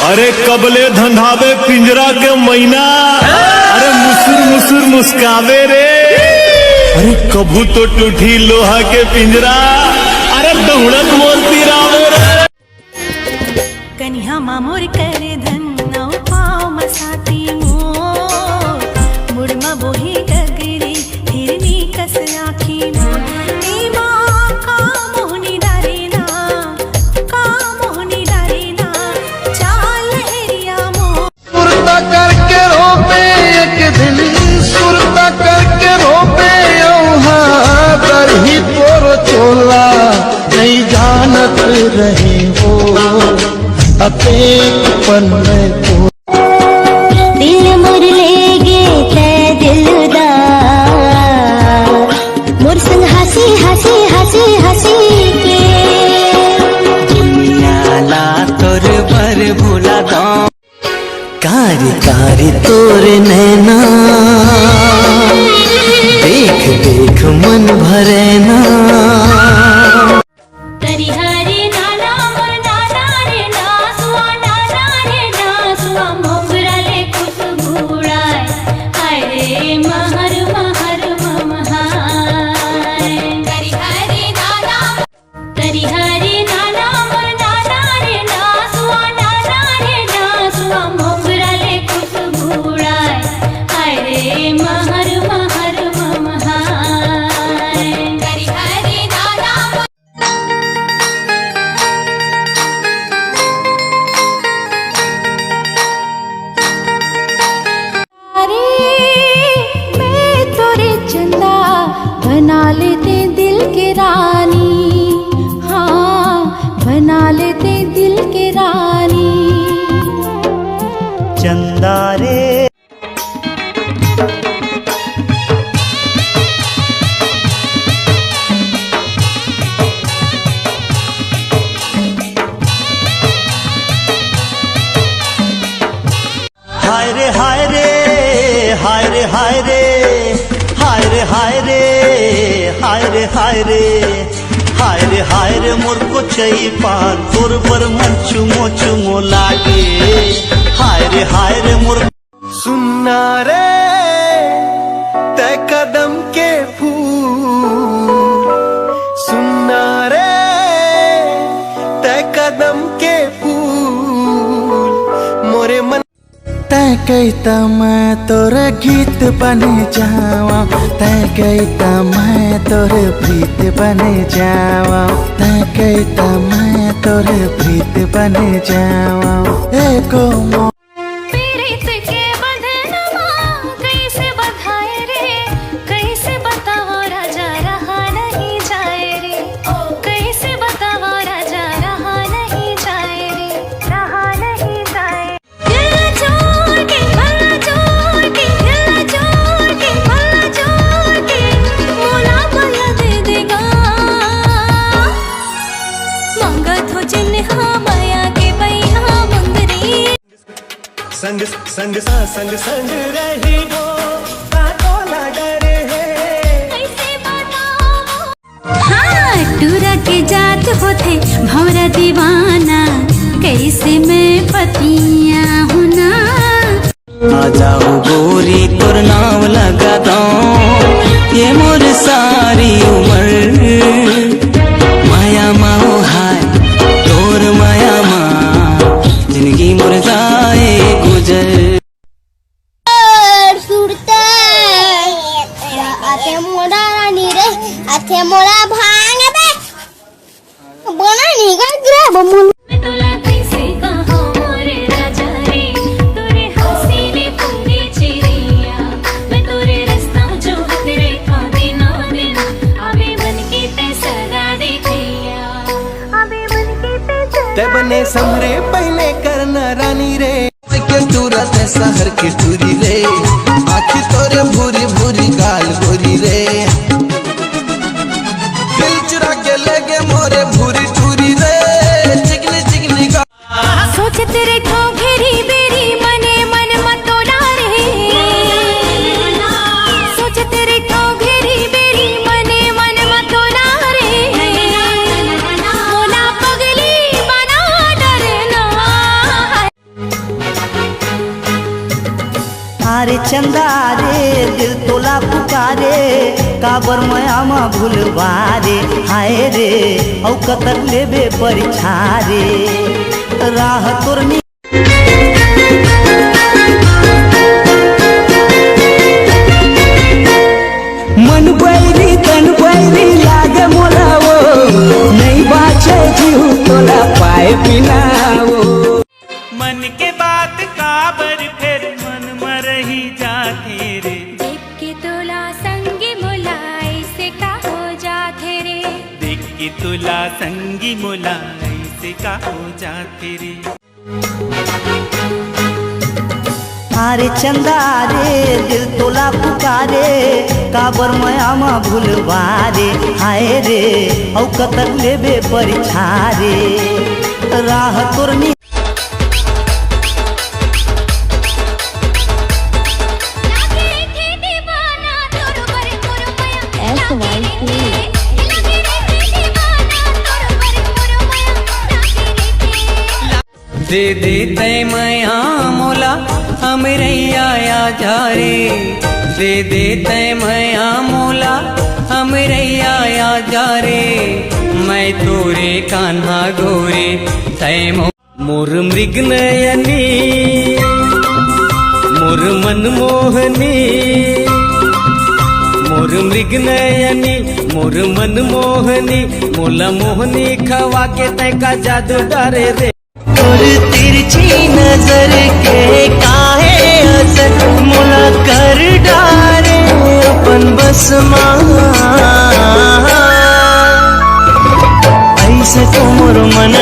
अरे कबले धंधावे पिंजरा के मैना, अरे मुसुर मुसुर मुस्कावे रे। अरे कभू तो टूटी लोहा के पिंजरा, अरे दौड़त मोर तिरावे रे। कन्या मामोर करे धन नौ पाव मसाती मोर, मुड़मा बोही डगरी हिरनी कस आखी मोर। नहीं जानत रहे हो अपेक पन में तो दिल मुर ले गे ते दिलदार मोर संग हंसी हंसी हंसी हंसी के दुनिया ला तोर पर भूला दो कारी कारी तोर नैना देख देख मन भरे ना। बना लेते दिल के रानी, हाँ बना लेते दिल के रानी। चंदा रे हाय रे हाय रे हाय रे हाय रे हाय रे हाय रे हाय रे हाय रे हाय रे हाय रे मोर को चई पान तोर पर मन चुमो चुमो लागे। हाय रे मोर सुनना रे ते कदम के फूल, सुनना रे ते कदम के फूल मोरे मन तै कहता मैं तोर गीत बन जावा, तै कहता मैं तोर प्रीत बन जावा, तै कहता मैं तोर प्रीत बन जावा। एको प्रीत के बंधनमा कैसे बधाए रे, कैसे बताओ राजा रहा नहीं जाए रे, कैसे बताओ राजा रहा नहीं जाए रे, रहा नहीं जाए। संग संग सा संग संग रही हो काकोला डरे है कैसे बताओ। हाँ टूरा के जात होते भौरा दीवाना, कैसे मैं पतिया हूँ ना। आ जाओ गोरी तोर नाम लगा दो ये मोर सारी उम्र माया माओ हाय तोर माया माँ जिंदगी मोर जाए गुजर। आते मोरा रानी रे आते मोरा भांग बे बना नहीं का ग्रह मुन मैं तोला कैसे कहूँ मोरे राजा रे, तोरे हंसी ने पूरी चिड़िया, मैं तोरे रास्ता जो तेरे खा दिनों दिन अबे बन के ते सदा देखिया, अबे बन के ते बने समरे पहले करना रानी रे के तुरंत शहर की टूरी रे आखी तोरे भूरी भूरी गाल गोरी रे दिल चुरा के लगे मोरे भूरी टूरी रे चिकनी चिकनी का सोच तेरे को घेरी बेरी मने मन मतोला रे, सोच तेरे को घेरी बेरी मने मन मतोला रे, मोला पगली बना डरना। हारे चंदा रे दिल तोला पुकारे काबर मयामा भूलवारे हाय रे औ कतर लेबे परिछारे राह तोरनी मन बैरी तन बैरी लागे मोला वो नहीं बाचे जीव तोला पाए बिना वो मन के बात काबर फिर मन मरही जाते रे देख के तोला संगी मुलाई से का हो जाते रे देख के तुला संगी मुलाई से का हो जाते रे हारे चंदा रे दिल तोला पुकारे काबर मयामा भूलवारे हाय रे औ कतर लेबे परिछारे राह तोरनी लागे रे दीवाना तोर पर मोर माया लागे रे दीवाना तोर पर मोर माया लागे रे दे तय मया मोला हमरैया या जारे दे तय मया मोला हमरैया या जारे मैं तोरे कान्हा गोरे तय मोर मृग नयनी मोर मनमोहनी मोर मृग नयनी मोर मनमोहनी मोला मोहनी खवा के तय का जादू डारे रे और तिरछी नजर के काहे असर मोला कर डारे अपन बस ऐसे तो मोर मन